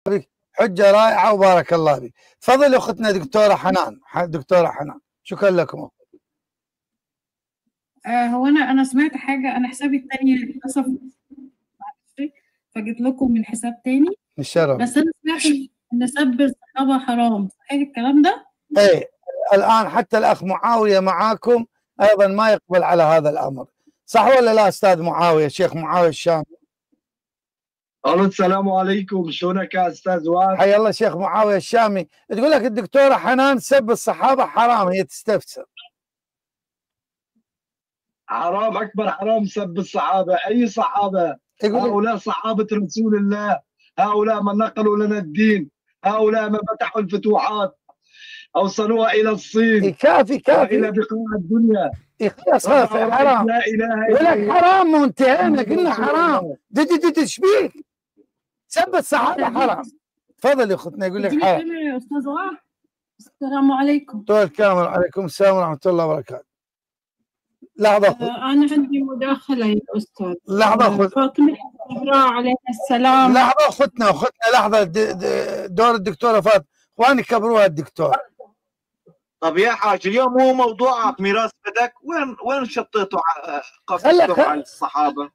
بك حجة رائعة وبارك الله بك. تفضل أختنا دكتورة حنان. دكتورة حنان شكرا لكم. هو أنا سمعت حاجة، أنا حسابي التاني للأسف فجيت لكم من حساب تاني. الشرف. بس أنا سمعت إن سب الصحابة حرام، صحيح الكلام ده؟ إيه، الآن حتى الأخ معاوية معاكم أيضا ما يقبل على هذا الأمر، صح ولا لا أستاذ معاوية؟ شيخ معاوية الشامي. الو السلام عليكم، شلونك يا استاذ واد؟ حيا الله شيخ معاوية الشامي. تقول لك الدكتورة حنان سب الصحابة حرام، هي تستفسر. حرام، اكبر حرام سب الصحابه. اي صحابه؟ هؤلاء صحابه رسول الله، هؤلاء من نقلوا لنا الدين، هؤلاء من فتحوا الفتوحات، اوصلوها الى الصين كافي والى بقاع الدنيا. خلاص حرام. لا اله يقول لك حرام وانتهينا، قلنا حرام. ايش بيك؟ سب الصحابه حرام. تفضل يا اختنا. يقول لك حرام. يا استاذ وائل. السلام عليكم. طول كامل. عليكم السلام ورحمه الله وبركاته. لحظه انا عندي مداخله يا استاذ. لحظه فاطمه الزهراء عليها السلام. لحظه اختنا لحظه. دور الدكتوره فاطمه. اخواني كبروها الدكتور. طب يا حاج، اليوم هو موضوعك ميراث بدك، وين شطيتوا قصتكم على الصحابه؟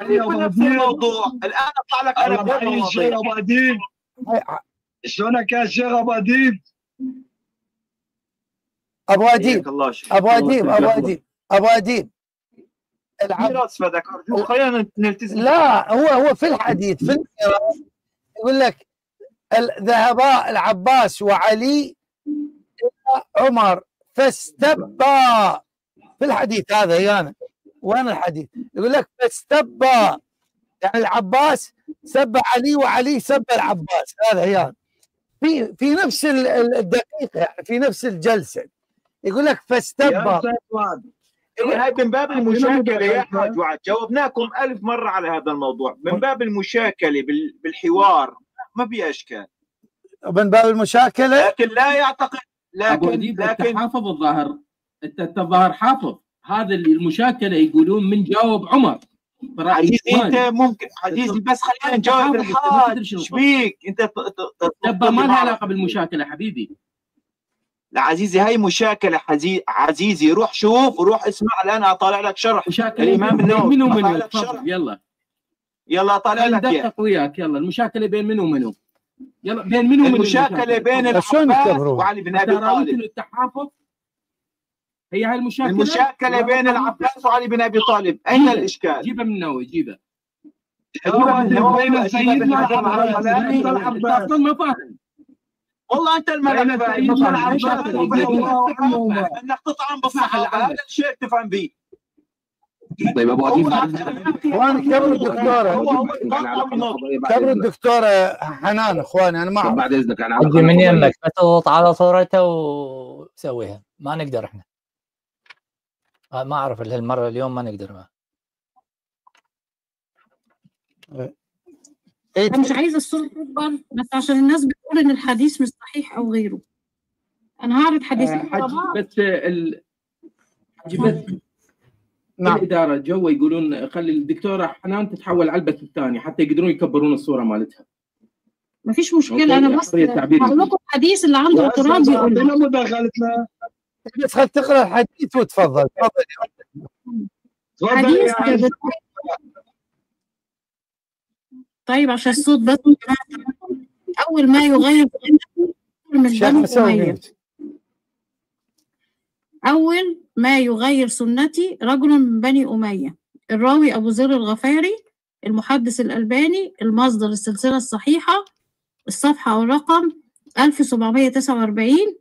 الموضوع الان اطلع لك انا بقول ابو اديب. شلونك يا شيخ ابو اديب؟ ابو اديب ميراث بدك ارجوك خلينا نلتزم. لا هو في الحديث في الميراث يقول لك ذهبا العباس وعلي إلى عمر فاستبا. في الحديث هذا يعني وين الحديث؟ يقول لك فاستبا، يعني العباس سب علي وعلي سب العباس. هذا يعني في نفس الدقيقة، يعني في نفس الجلسة يقول لك فاستبا. هاي من باب المشاكلة يا حاج وعد، جاوبناكم 1000 مرة على هذا الموضوع، من باب المشاكلة بالحوار، ما بي اشكال. من باب المشاكلة، لكن لا يعتقد. لكن حافظ الظاهر، انت الظاهر حافظ هذا المشاكله. يقولون من جاوب عمر. عزيزي انت ممكن عزيزي بس خلينا نجاوب الحاج. ايش بيك انت؟ ما لها علاقه بالمشاكله حبيبي. لا عزيزي، هاي مشاكله. عزيزي روح شوف وروح اسمع. الان اطالع لك شرح الامام النووي. منو يلا اطالع لك دقق وياك. يلا المشاكله بين منو ومنو؟ يلا بين منو ومنو؟ المشاكله بين العباس وعلي بن ابي طالب. التحافظ هي هاي المشاكله بين العباس وعلي بن ابي طالب. اين الاشكال؟ جيبها من النووي. جيبها بين سيدنا اصلا ما فاهم. والله انت الملك انك تطعن بالصحابه، هذا الشيء تفهم به. طيب ابو عديد، اخواني كبروا الدكتوره حنان. اخواني انا ما اعرف. بعد اذنك انا عندي من يمك تضغط على صورته وسويها. ما نقدر احنا، ما اعرف هالمره اليوم ما نقدر. انا مش عايزه الصوره تكبر بس عشان الناس بتقول ان الحديث مش صحيح او غيره. انا هعرض حديثين بس نعم. الإدارة جوا يقولون خلي الدكتورة حنان تتحول على البث الثاني حتى يقدرون يكبرون الصورة مالتها. ما فيش مشكلة. أنا بس هقول لكم الحديث اللي عنده اعتراض يقول لنا مداخلتنا. بس خل تقرأ الحديث وتفضل. حديث طيب عشان الصوت بس. أول ما يغير من بني أمية، أول ما يغير سنتي رجل من بني أمية. الراوي أبو ذر الغفاري، المحدث الألباني، المصدر السلسلة الصحيحة، الصفحة والرقم 1749.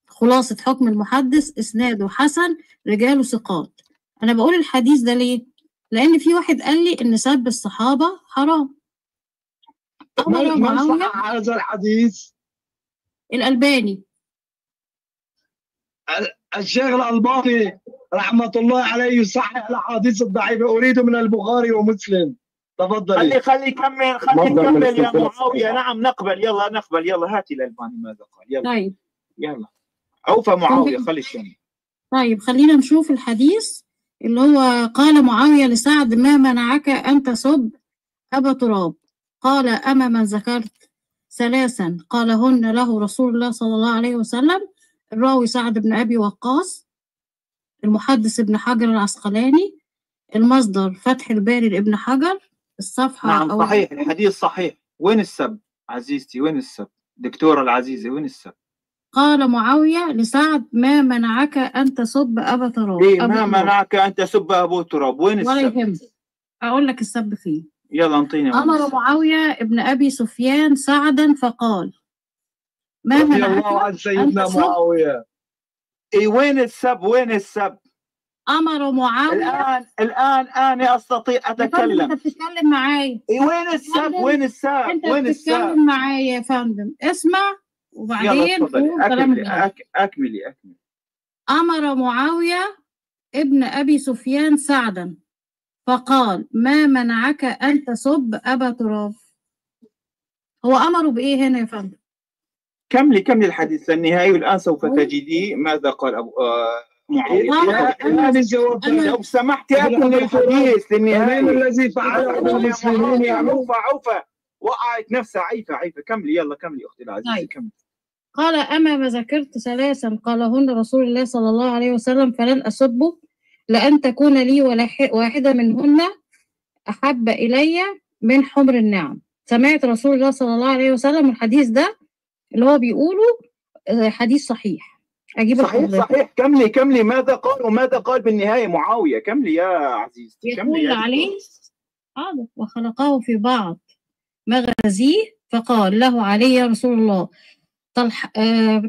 خلاصة حكم المحدث: إسناده حسن، رجاله ثقات. أنا بقول الحديث ده ليه؟ لأن في واحد قال لي إن سب الصحابة حرام. من صحح هذا الحديث؟ الألباني، الشيخ الألباني رحمة الله عليه يصحح الأحاديث الضعيفة. أريد من البخاري ومسلم. تفضلي. خلي كمل يا معاوية. نعم نقبل. يلا نقبل. يلا هاتي الألباني ماذا قال. يلا طيب يلا عوفة معاوية. خلي الثاني. طيب خلينا نشوف الحديث اللي هو: قال معاوية لسعد: ما منعك أن تسب أبا تراب؟ قال أما من ذكرت ثلاثا قالهن له رسول الله صلى الله عليه وسلم. الراوي سعد بن أبي وقاص، المحدث ابن حجر العسقلاني، المصدر فتح الباري لابن حجر، الصفحة نعم صحيح، الحديث صحيح. وين السب عزيزتي؟ وين السب دكتورة العزيزة؟ وين السب؟ قال معاوية لسعد: ما منعك أن تسب أبا تراب؟ إيه ما منعك أن تسب أبو تراب؟ وين السب؟ ولا يهم، أقول لك السب فيه. يلا انطيني. أمر معاوية ابن أبي سفيان سعدا فقال: ما رضي الله عن منعك سيدنا أن تسب؟ معاوية. إيه وين السب؟ وين السب؟ أمر معاوية. الآن أنا أستطيع أتكلم. أنت بتتكلم معايا. إيه وين السب؟ وين السب؟ أنت وين السب؟ بتتكلم معايا يا فندم، اسمع وبعدين قول كلام. أكملي. أمر معاوية ابن أبي سفيان سعدا فقال: ما منعك أن تسب أبا تراب؟ هو أمره بإيه هنا يا فندم؟ كملي الحديث للنهاية، والآن سوف تجدي ماذا قال أبو معاوية. لو سمحتي أكمل الحديث للنهاية. الذي فعله بالمسلمين عوفة وقعت نفسها عيفة. كملي، يلا كملي أختي العزيزة. طيب. كملي. قال: أما ما ذكرت ثلاثا قالهن رسول الله صلى الله عليه وسلم فلن أسبه، لأن تكون لي واحدة منهن أحب إلي من حمر النعم. سمعت رسول الله صلى الله عليه وسلم الحديث ده اللي هو بيقوله حديث صحيح. أجيب صحيح. كملي ماذا قال وماذا قال بالنهاية معاوية. كملي يا عزيزتي. يقول عليه حاضر: وخلقه في بعض مغازيه فقال له علي يا رسول الله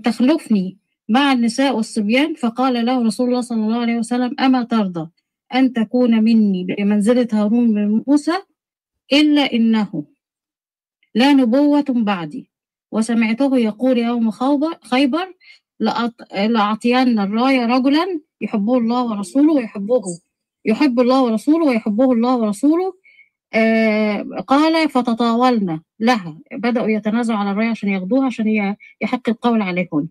تخلفني مع النساء والصبيان؟ فقال له رسول الله صلى الله عليه وسلم: أما ترضى أن تكون مني بمنزلة هارون من موسى؟ إلا إنه لا نبوة بعدي. وسمعته يقول يوم خيبر: لأعطين الراية رجلا يحبه الله ورسوله يحب الله ورسوله ويحبه الله ورسوله. قال: فتطاولنا لها، بدأوا يتنازعوا على الراية عشان ياخدوها عشان يحق القول عليهن.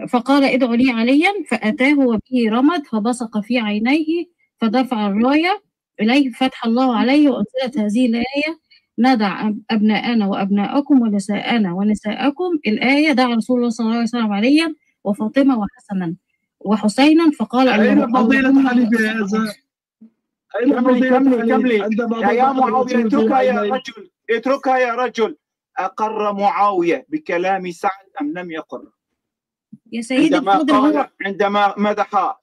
فقال: ادعوا لي عليا، فأتاه وبه رمد فبصق في عينيه فدفع الراية إليه فتح الله عليه. وأنزلت هذه الآية: ندع أبناءنا وأبناءكم ونساءنا ونساءكم. الآية: دعا رسول الله صلى الله عليه وسلم عليا وفاطمة وحسنا وحسينا. فقال: أين فضيلة حليفة هذا؟ كملي يا معاوية. اتركها يا رجل. أقر معاوية بكلام سعد أم لم يقر؟ يا سيدي الفاضل، عندما مدح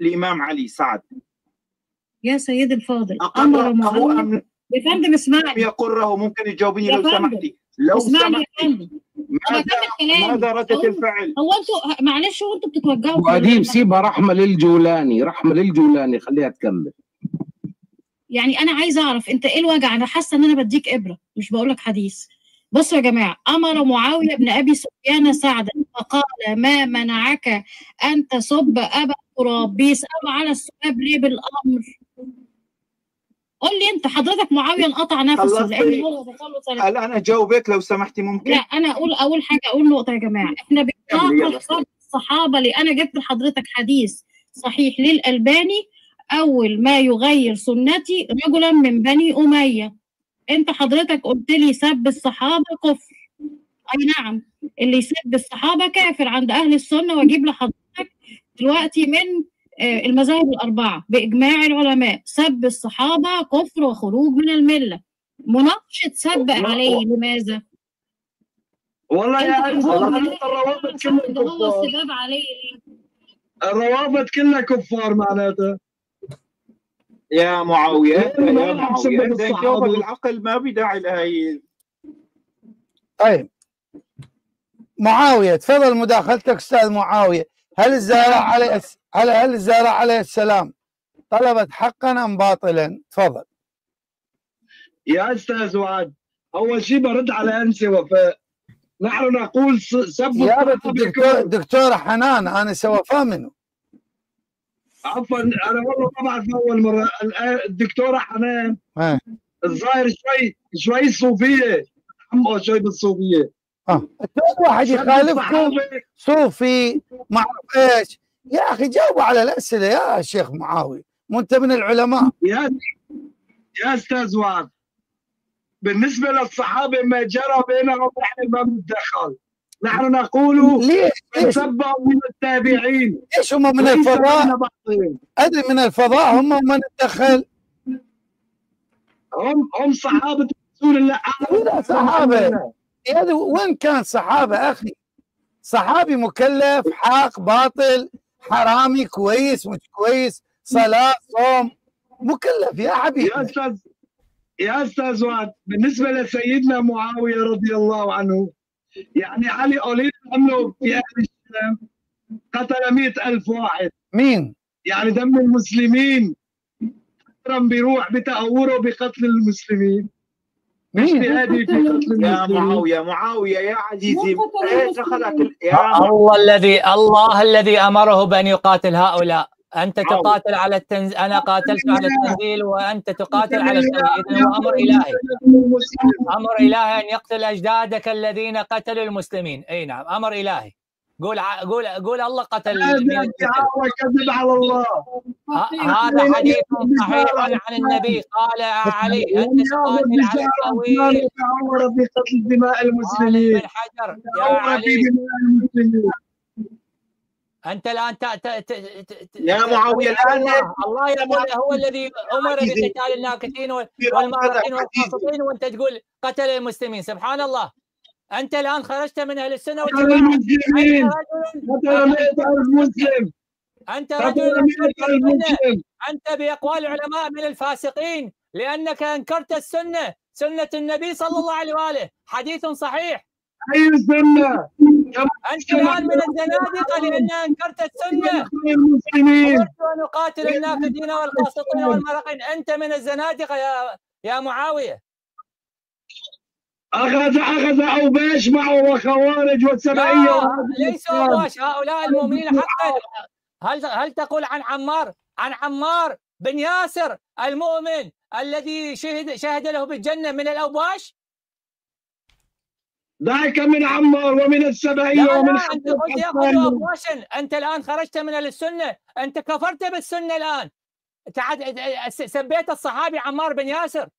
الإمام علي سعد. يا سيدي الفاضل، أمر معاوية يا فندم. اسمعني. يقره. ممكن تجاوبيني لو سمحتي؟ لو سمحتي ماذا ردة الفعل؟ هو انتوا معلش، هو انتوا بتتوجهوا وأديب سيبها رحمة للجولاني خليها تكمل. يعني أنا عايزة أعرف أنت إيه الوجع؟ أنا حاسة إن أنا بديك إبرة مش بقول لك حديث. بصوا يا جماعة: أمر معاوية بن أبي سفيان سعدا فقال: ما منعك أن تسب أبا تراب؟ بيسألوا على السؤال ليه بالأمر. قول لي أنت حضرتك معاوية انقطع نفسه لأن هو دخله هل أنا أجاوبك لو سمحتي؟ ممكن؟ لا، أنا أول حاجة أقول نقطة يا جماعة. إحنا بنناقش سب الصحابة ليه. أنا جبت لحضرتك حديث صحيح للألباني: أول ما يغير سنتي رجلا من بني أمية. أنت حضرتك قلت لي سب الصحابة كفر. أي نعم، اللي يسب الصحابة كافر عند أهل السنة. وأجيب لحضرتك دلوقتي من المذاهب الأربعة بإجماع العلماء: سب الصحابة كفر وخروج من الملة. مناقشة سب عليه لماذا؟ والله يا الروابط كلها كفار. السباب عليه الروابط كلها كفار معناتها. يا معاوية جاوب بالعقل، ما بداعي لهي. طيب معاوية، تفضل مداخلتك استاذ معاوية. هل الزهراء عليه السلام طلبت حقا ام باطلا؟ تفضل يا استاذ وعد. اول شيء برد على انسه وفاء. نحن نقول سب يا دكتورة حنان، انا سوى فاهمه. عفوا، انا والله ما بعرف اول مره. الدكتوره حنان الظاهر شوي صوفيه، حمقوا شوي بالصوفيه. واحد يخالفكم صوفي ما اعرف ايش. يا اخي جاوبوا على الاسئله يا شيخ معاوي، مو انت من العلماء؟ يا استاذ وعد، بالنسبة للصحابة ما جرى بينهم نحن ما بنتدخل، نحن نقول ليش تتبعوا من التابعين. ليش هم من الفضاء؟ أدري من الفضاء هم ما نتدخل. هم صحابة رسول الله. لا صحابة يعني وين كان صحابة أخي؟ صحابي مكلف، حق باطل، حرامي كويس مش كويس، صلاة صوم، مكلف يا حبيبي. يا أستاذ واد، بالنسبة لسيدنا معاوية رضي الله عنه، يعني علي أوليت عنه في أهل الشام قتل 100,000 واحد. مين؟ يعني دم المسلمين بيروح بتهوره بقتل المسلمين. مش بهذه في قتل يا المسلمين. معاوية يا عزيزي، ايش اخذك الله الذي امره بان يقاتل هؤلاء. انت تقاتل على انا قاتلت على التنزيل وانت تقاتل على التوحيد. اذا هو امر الهي، امر الهي ان يقتل اجدادك الذين قتلوا المسلمين. اي نعم امر الهي. قول الله قتل. كذب على الله. هذا حديث صحيح عن النبي. قال علي انت تقاتل على التوحيد بقتل دماء المسلمين. ابن حجر يا علي انت الان يا معاويه الان الله يقول هو الذي امر بقتال الناكثين والمارقين والقاسطين وانت تقول قتل المسلمين. سبحان الله. انت الان خرجت من اهل السنه والجماعه. انت رجل انت باقوال العلماء من الفاسقين لانك انكرت السنه، سنه النبي صلى الله عليه واله، حديث صحيح. اي سنه؟ انت الان من الزنادقه لان انكرت السنه. امرت ان نقاتل الناكثين والقاسطين والمرقين. انت من الزنادقه يا معاويه. اخذ اوباش معه وخوارج والسبعيه. ليسوا اوباش، هؤلاء المؤمنين حقا. هل تقول عن عمار بن ياسر المؤمن الذي شهد له بالجنه من الاوباش؟ ذاك من عمار ومن السبعيه ومن انت قلت ياخذ اوباشا. انت الان خرجت من السنه، انت كفرت بالسنه الان. سبيت الصحابي عمار بن ياسر.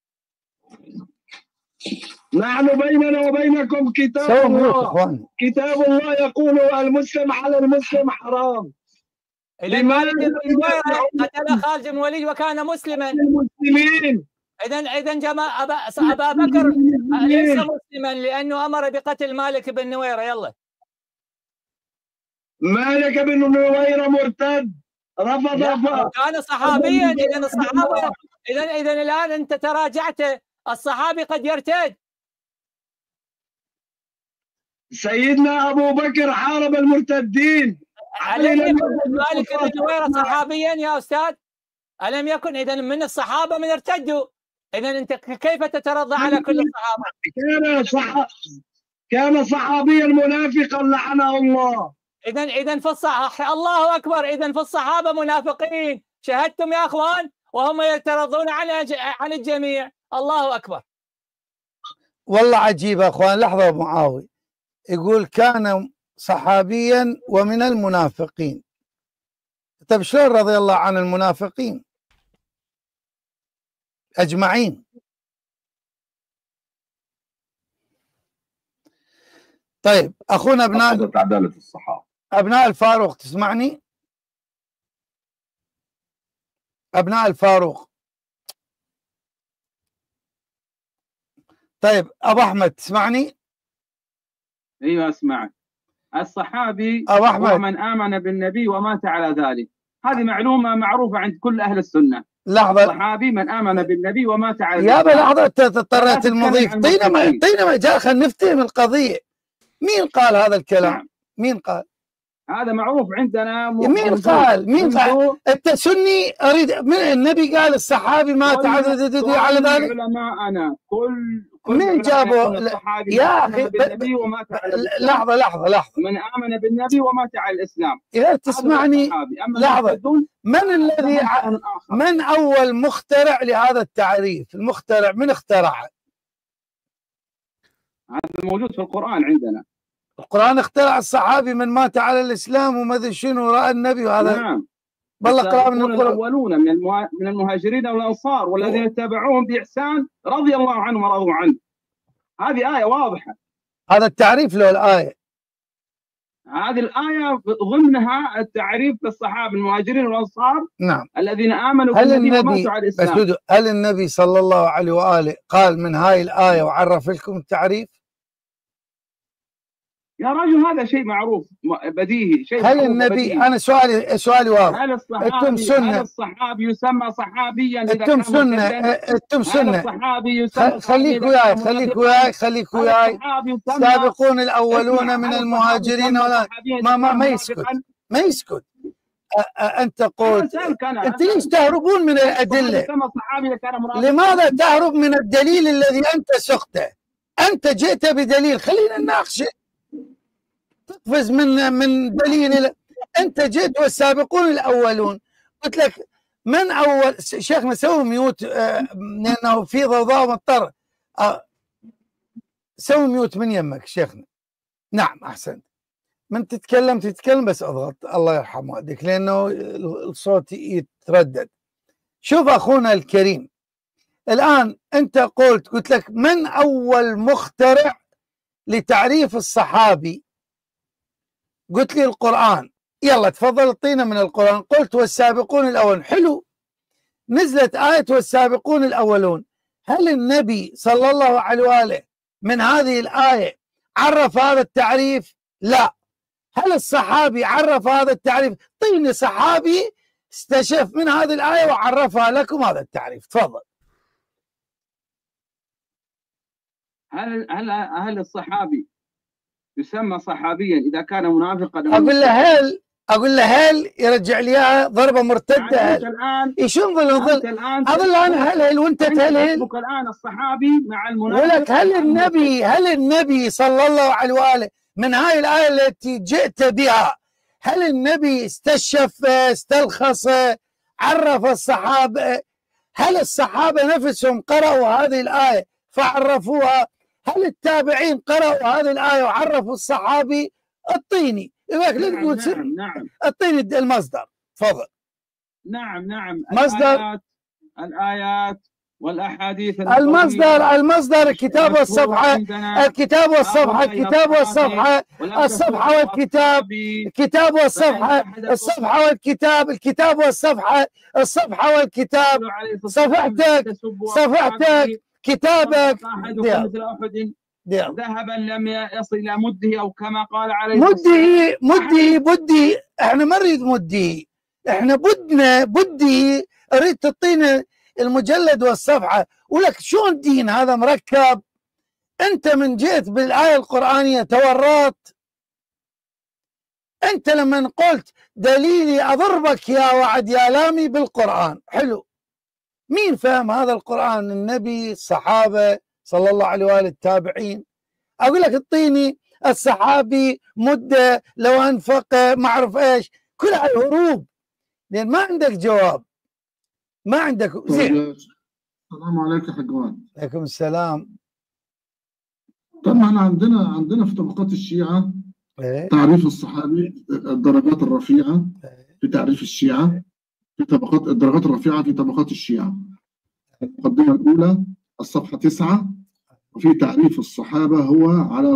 نحن بيننا وبينكم كتاب الله. كتاب الله يقول المسلم على المسلم حرام. إذا مالك بن نويرة قتل خالد بن الوليد وكان مسلما. المسلمين. إذا جماعة أبا بكر ليس مسلما لأنه أمر بقتل مالك بن نويرة. يلا. مالك بن نويرة مرتد، رفض. كان صحابيا. إذا الصحابة إذا الآن أنت تراجعت. الصحابي قد يرتد. سيدنا أبو بكر حارب المرتدين. ألم يكن مالك بن نويرة صحابيا يا أستاذ؟ ألم يكن؟ إذا من الصحابة من ارتدوا. إذا أنت كيف تترضى على كل الصحابة؟ كان صحابيا منافقا لعنه الله. إذا الله أكبر. إذا في الصحابة منافقين. شهدتم يا أخوان؟ وهم يترضون عن الجميع. الله أكبر. والله عجيب يا أخوان. لحظة أبو معاوية يقول كان صحابيا ومن المنافقين. طيب شلون رضي الله عن المنافقين أجمعين؟ طيب أخونا عدالة الصحابة. أبناء الفاروق تسمعني؟ أبناء الفاروق. طيب أبو أحمد تسمعني؟ ايوه اسمعك. الصحابي أبو أحمد هو من آمن بالنبي ومات على ذلك. هذه معلومة معروفة عند كل أهل السنة. لحظة. الصحابي من آمن بالنبي ومات على ذلك. يا لحظة اضطريت المضيف. طينا مجال خلينا نفتهم القضية. مين قال هذا الكلام؟ نعم. مين قال؟ هذا معروف عندنا. مين قال؟ انت سني اريد من النبي قال الصحابي مات على ذلك. علماءنا كل مين جابوا يا اخي؟ لحظة من آمن بالنبي ومات على الاسلام. اذا تسمعني لحظة. من اول مخترع لهذا التعريف؟ المخترع من اخترعه؟ هذا موجود في القرآن عندنا. القرآن اخترع الصحابي من مات على الإسلام وما ادري شنو رأى النبي وهذا. نعم. بالله قرأ من الأولون من المهاجرين والأنصار والذين اتبعوهم بإحسان رضي الله عنهم ورضوا عنه. هذه آية واضحة. هذا التعريف له الآية. هذه الآية ضمنها التعريف بالصحابة المهاجرين والأنصار. نعم. الذين آمنوا بالنبي وماتوا على الإسلام. هل النبي صلى الله عليه وآله قال من هاي الآية وعرف لكم التعريف؟ يا رجل هذا شيء معروف بديهي، شيء هل النبي بديهي. أنا سؤالي واضح. هل الصحابي يسمى صحابيا؟ أنتم سنة خليك وياي السابقون الأولون من المهاجرين ولا ما يسكت أنت قلت أنت ليش تهربون من الأدلة؟ لماذا تهرب من الدليل الذي أنت سقته؟ أنت جئت بدليل، خلينا نناقشه. تقفز من دليل. انت جئت والسابقون الاولون، قلت لك من اول. شيخنا سوي ميوت لانه في ضوضاء مضطر. سوي ميوت من يمك شيخنا. نعم احسنت. من تتكلم بس اضغط الله يرحم والديك لانه الصوت يتردد. شوف اخونا الكريم، الان انت قلت لك من اول مخترع لتعريف الصحابي؟ قلت لي القرآن. يلا تفضل اعطينا من القرآن. قلت والسابقون الأولون. حلو، نزلت آية والسابقون الأولون. هل النبي صلى الله عليه وآله من هذه الآية عرف هذا التعريف؟ لا. هل الصحابي عرف هذا التعريف؟ طيني صحابي استشف من هذه الآية وعرفها لكم هذا التعريف. تفضل. هل الصحابي يسمى صحابيا اذا كان منافقا؟ اقول له هل يرجع لي اياها ضربه مرتده. يعني يشوف الظل اظل انا هل وانت تهلهل. الان الصحابي مع المنافق. ولك هل النبي صلى الله عليه واله من هاي الايه التي جئت بها، هل النبي استشف استلخص عرف الصحابه؟ هل الصحابه نفسهم قرأوا هذه الايه فعرفوها؟ هل التابعين قرأوا هذه الآية وعرفوا الصحابي؟ الطيني. نعم. الطيني المصدر. تفضل. نعم. مصدر الآيات والأحاديث. المصدر الكتاب والصفحة. الكتاب والصفحة. الكتاب والصفحة. الصفحة والكتاب. الكتاب والصفحة. الصفحة والكتاب. الكتاب والصفحة. الصفحة والكتاب. صفحتك كتابك. ذهبا لم يصل الى مده او كما قال عليه مده. احنا ما نريد مده، احنا بدي اريد تعطينا المجلد والصفحه. ولك شلون دين هذا مركب؟ انت من جئت بالايه القرانيه تورطت. انت لما قلت دليلي اضربك يا وعد يا لامي بالقران. حلو، مين فهم هذا القرآن؟ النبي، الصحابة صلى الله عليه وآله، التابعين. أقول لك اعطيني الصحابي مدة لو أنفق ما أعرف إيش، كلها هروب لأن ما عندك جواب، ما عندك. زين. السلام عليكم حقوان. عليكم السلام. طبعا عندنا في طبقات الشيعة تعريف الصحابي الدرجات الرفيعة في تعريف الشيعة، في طبقات الدرجات الرفيعة في طبقات الشيعة. المقدمة الأولى الصفحة 9. وفي تعريف الصحابة هو على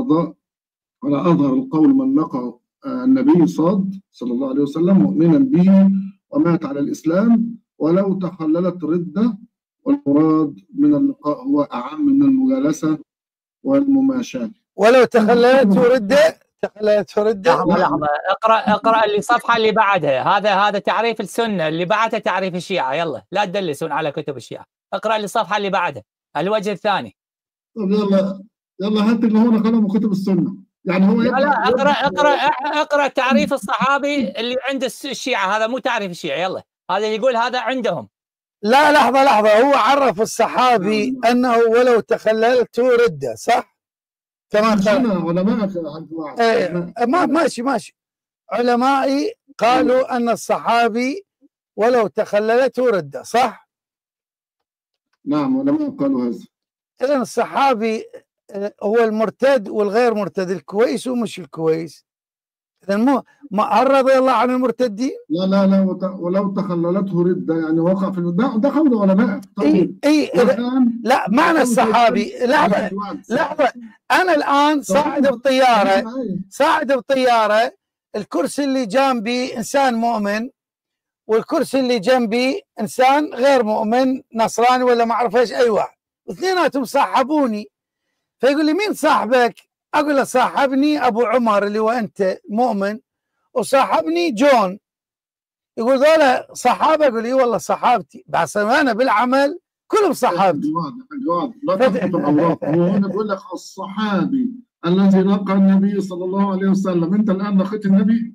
أظهر القول من لقى النبي صلى الله عليه وسلم مؤمنا به ومات على الإسلام ولو تخللت ردة، والمراد من اللقاء هو أعم من المجالسة والمماشاة. ولو تخللت ردة. لحظة اقرأ الصفحة اللي بعدها. هذا تعريف السنة، اللي بعدها تعريف الشيعة. يلا لا تدلسون على كتب الشيعة. اقرأ الصفحة اللي بعدها الوجه الثاني. طب يلا هات اللي هو قلم كتب السنة. يعني هو لا اقرأ تعريف الصحابي اللي عند الشيعة. هذا مو تعريف الشيعة. يلا هذا يقول هذا عندهم. لا لحظة هو عرف الصحابي أنه ولو تخللت ردة، صح؟ كمان علماء ماشي علمائي قالوا أن الصحابي ولو تخللته ردة، صح؟ نعم علماء قالوا هذا. إذن الصحابي هو المرتد والغير مرتد، الكويس ومش الكويس. اذا هل رضي الله عن المرتدين؟ لا ولو تخللته ردة، يعني وقع في ده قول علماء. لا معنى الصحابي، لحظة أنا الآن صاعد بطيارة الكرسي اللي جنبي إنسان مؤمن والكرسي اللي جنبي إنسان غير مؤمن نصراني ولا ما أعرف إيش أي واحد، واثنيناتهم صاحبوني. فيقول لي مين صاحبك؟ أقول له صاحبني أبو عمر اللي هو أنت مؤمن، وصاحبني جون. يقول ذولا صحابة؟ يقول لي والله صحابتي، بس أنا بالعمل كلهم صحابتي. لا تخبط الأوراق. هو هنا بيقول لك الصحابي الذي لقى النبي صلى الله عليه وسلم. أنت الآن لقيت النبي؟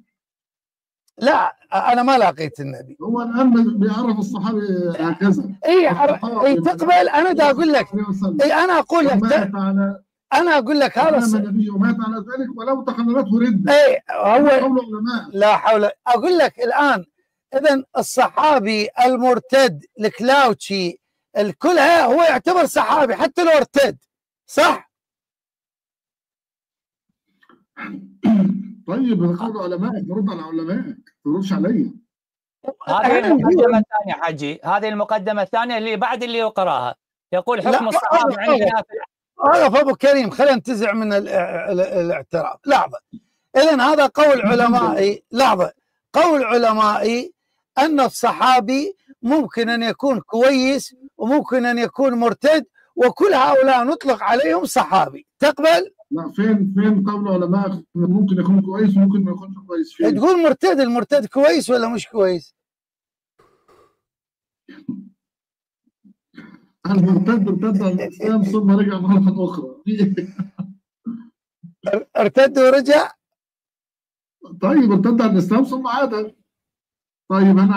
لا أنا ما لقيت النبي. هو الآن بيعرف الصحابي هكذا. إي تقبل. أنا دا أقول لك، إي أنا أقول لك، أنا أقول لك هذا النبي ومات على ذلك ولو تخللته ردة. إي هو لا حول. أقول لك الآن إذن الصحابي المرتد الكلاوتشي الكلها هو يعتبر صحابي حتى لو ارتد، صح؟ طيب قول علمائك، رد على علمائك، تردش علي. هذه المقدمة الثانية حجي، هذه المقدمة الثانية اللي بعد اللي يقراها يقول حكم الصحابة عندنا. أعرف أبو كريم، خلينا ننتزع من الاعتراف. لحظة. إذن هذا قول علمائي. لحظة. قول علمائي أن الصحابي ممكن أن يكون كويس وممكن أن يكون مرتد، وكل هؤلاء نطلق عليهم صحابي. تقبل؟ لا، فين قول علماء ممكن يكون كويس وممكن ما يكونش كويس؟ فين؟ تقول مرتد، المرتد كويس ولا مش كويس؟ المرتد ارتد عن الإسلام ثم رجع مرة أخرى. ارتد ورجع؟ طيب ارتد عن الإسلام ثم عاد. طيب احنا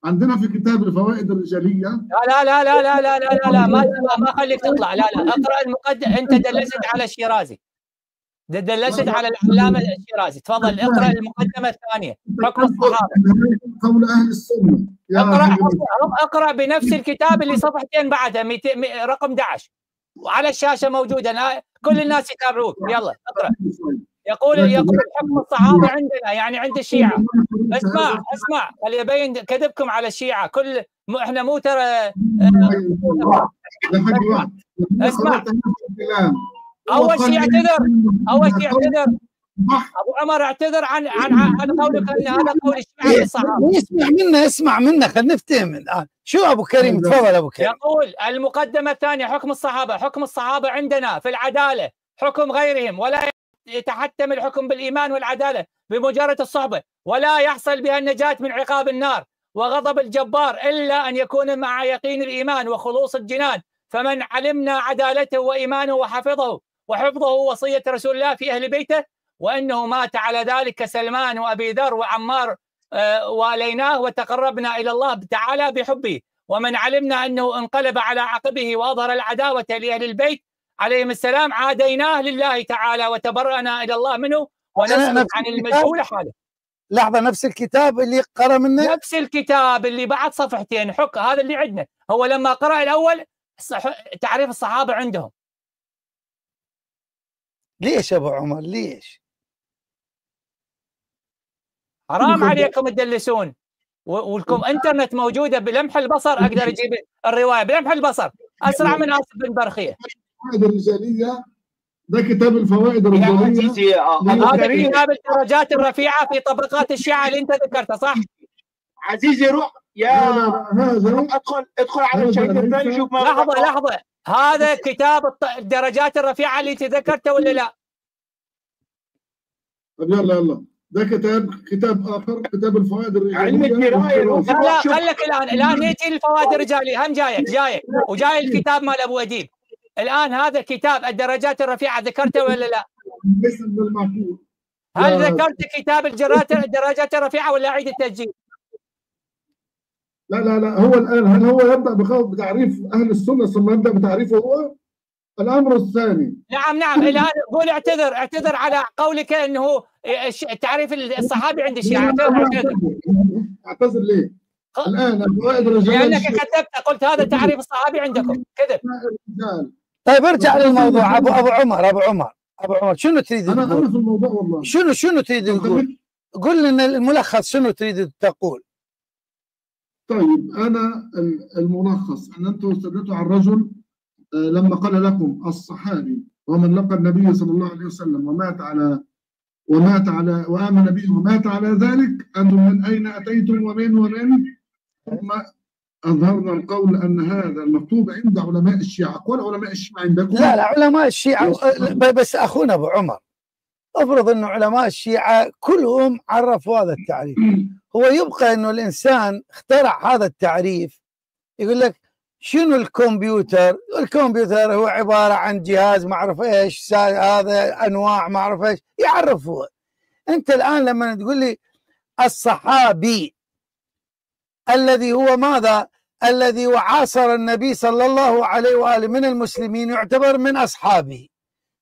عندنا في كتاب الفوائد الرجاليه. لا لا لا لا لا لا لا ما خليك تطلع. لا اقرا المقدمه. انت دلست على الشيرازي، دلست على العلامه الشيرازي. تفضل اقرا المقدمه الثانيه، حكم الصحابه، قول اهل السنه. اقرا بنفس الكتاب اللي صفحتين بعدها رقم 11 وعلى الشاشه موجوده، كل الناس يتابعوك. يلا اقرا. يقول حكم الصحابه عندنا يعني عند الشيعه. اسمع خلي يبين كذبكم على الشيعه. احنا مو ترى اسمع. اول شيء اعتذر ابو عمر، اعتذر عن قولك ان هذا قول الشيعه للصحابه. اسمع منا خلينا نفتهم الان. شو ابو كريم؟ تفضل ابو كريم. يقول المقدمه الثانيه حكم الصحابه. حكم الصحابه عندنا في العداله حكم غيرهم، ولا يتحتم الحكم بالإيمان والعدالة بمجرد الصحبة، ولا يحصل بها النجاة من عقاب النار وغضب الجبار إلا أن يكون مع يقين الإيمان وخلوص الجنان. فمن علمنا عدالته وإيمانه وحفظه وصية رسول الله في أهل بيته، وأنه مات على ذلك كسلمان وأبي ذر وعمار، واليناه وتقربنا إلى الله تعالى بحبه. ومن علمنا أنه انقلب على عقبه وأظهر العداوة لأهل البيت عليهم السلام، عاديناه لله تعالى وتبرأنا إلى الله منه ونسكت عن المجهول حاله. لحظة، نفس الكتاب اللي قرأ منه؟ نفس الكتاب اللي بعد صفحتين. هذا اللي عندنا. هو لما قرأ الأول تعريف الصحابة عندهم. ليش أبو عمر ليش؟ حرام عليكم تدلسون. ولكم انترنت موجودة بلمح البصر، أقدر أجيب الرواية بلمح البصر أسرع من آسف بن برخية. الفوائد الرجالية، ده كتاب الفوائد الرجالية. هذا كتاب الدرجات الرفيعة في طبقات الشيعة اللي انت ذكرته، صح؟ عزيزي روح ادخل على الشريط الثاني شوف. لحظة، هذا كتاب الدرجات الرفيعة اللي انت ذكرته ولا لا؟ طب يلا ده كتاب اخر، كتاب الفوائد الرجالية. لا خليك الان نيجي للفوائد الرجالية. هم جايك وجاي الكتاب مال ابو اديب. الآن هذا كتاب الدرجات الرفيعة ذكرته ولا لا؟ ليس من المعقول. هل ذكرت كتاب الدرجات الرفيعة ولا أعيد التسجيل؟ لا هو الآن هل هو يبدأ بتعريف أهل السنة ثم يبدأ بتعريفه هو؟ الأمر الثاني. نعم الآن قول اعتذر على قولك أنه تعريف الصحابي عند الشيعة. اعتذر ليه؟ الآن الفوائد الرجالية لأنك كذبت، قلت هذا تعريف الصحابي عندكم كذب. طيب ارجع للموضوع. أبو ابو عمر شنو تريد تقول؟ انا في الموضوع والله. شنو تريد تقول؟ قل لنا الملخص شنو تريد تقول؟ طيب انا الملخص ان انتم استدلتوا على الرجل لما قال لكم الصحابي ومن لقى النبي صلى الله عليه وسلم وآمن به ومات على ذلك، أنتم من أين أتيتم ومن ثم أظهرنا القول أن هذا المكتوب عند علماء الشيعة. أقوال علماء الشيعة عندكم؟ لا علماء الشيعة بس أخونا أبو عمر، افرض أنه علماء الشيعة كلهم عرفوا هذا التعريف، هو يبقى أنه الإنسان اخترع هذا التعريف. يقول لك شنو الكمبيوتر؟ الكمبيوتر هو عبارة عن جهاز ما أعرف إيش، هذا أنواع ما أعرف إيش، يعرف هو. أنت الآن لما تقول لي الصحابي الذي هو ماذا؟ الذي وعاصر النبي صلى الله عليه وآله من المسلمين يعتبر من أصحابه.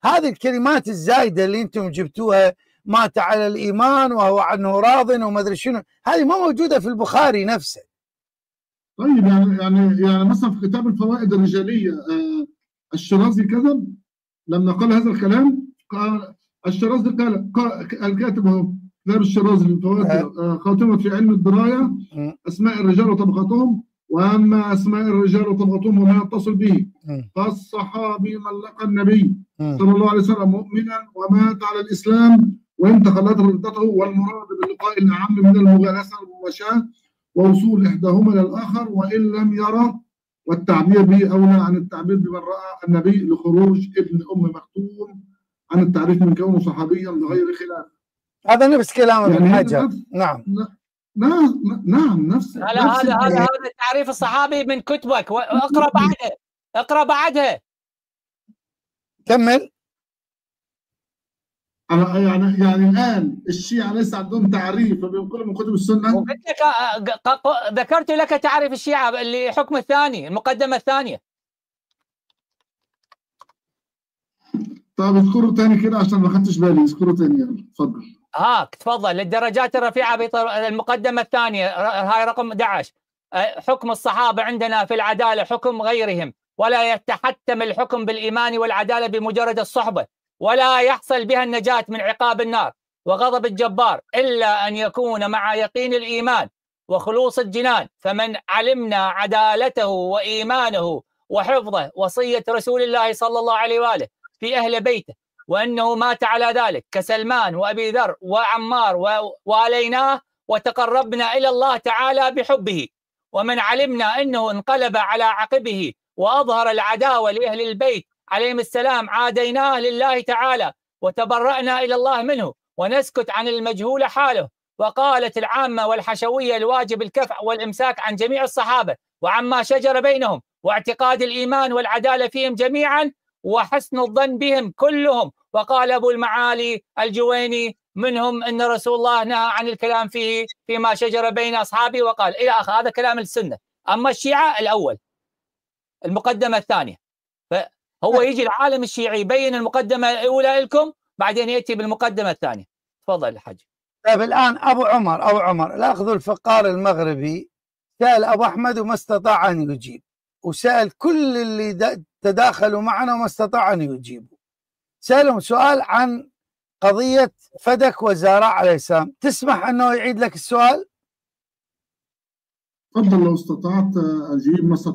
هذه الكلمات الزايدة اللي أنتم جبتوها، مات على الإيمان وهو عنه راض وما أدري شنو، هذه ما موجودة في البخاري نفسه. طيب يعني مثلا في كتاب الفوائد الرجالية الشيرازي كذب لما قال هذا الكلام. قال الشيرازي قال الكاتب هو كتاب الشيرازي للفوائد خاتمة في علم الدراية أسماء الرجال وطبقاتهم، وأما أسماء الرجال وطبقاتهم وما يتصل به فالصحابي من لقى النبي صلى الله عليه وسلم مؤمنا ومات على الإسلام وإن تخلت ردته، والمراد باللقاء الأعم من المغالسة والمواشاة ووصول إحداهما للآخر وإن لم يرى، والتعبير به أولى عن التعبير بمن رأى النبي لخروج ابن أم مكتوم عن التعريف من كونه صحابيا بغير خلاف. هذا نفس كلام ابن حجر. نعم نفس هذا تعريف الصحابي من كتبك، اقرأ بعدها كمل. يعني الآن الشيعة ليس عندهم تعريف فبينقلوا من كتب السنة. وقلت لك ذكرت لك تعريف الشيعة لحكم الثاني، المقدمة الثانية. طيب اذكروا تاني كده عشان ما خدتش بالي، اذكروا تاني يلا تفضل. تفضل. للدرجات الرفيعة المقدمة الثانية هاي رقم 11. حكم الصحابة عندنا في العدالة حكم غيرهم، ولا يتحتم الحكم بالإيمان والعدالة بمجرد الصحبة، ولا يحصل بها النجاة من عقاب النار وغضب الجبار إلا أن يكون مع يقين الإيمان وخلوص الجنان. فمن علمنا عدالته وإيمانه وحفظه وصية رسول الله صلى الله عليه وآله في أهل بيته وأنه مات على ذلك كسلمان وأبي ذر وعمار واليناه وتقربنا إلى الله تعالى بحبه. ومن علمنا أنه انقلب على عقبه وأظهر العداوة لأهل البيت عليهم السلام عاديناه لله تعالى وتبرأنا إلى الله منه ونسكت عن المجهول حاله. وقالت العامة والحشوية الواجب الكف والإمساك عن جميع الصحابة وعما شجر بينهم واعتقاد الإيمان والعدالة فيهم جميعا وحسن الظن بهم كلهم. وقال أبو المعالي الجويني منهم أن رسول الله نهى عن الكلام فيه فيما شجر بين أصحابه وقال إلى آخر. هذا كلام السنة. أما الشيعة الأول المقدمة الثانية، فهو يجي العالم الشيعي يبين المقدمة الأولى لكم بعدين يأتي بالمقدمة الثانية. تفضل الحاج. طيب الآن أبو عمر الأخذ الفقار المغربي سأل أبو أحمد وما استطاع أن يجيب، وسأل كل اللي تداخلوا معنا وما استطاع أن يجيبوا. سألهم سؤال عن قضية فدك وزارع عليه السلام. تسمح أنه يعيد لك السؤال؟ تفضل لو استطعت أجيب ما استطعت.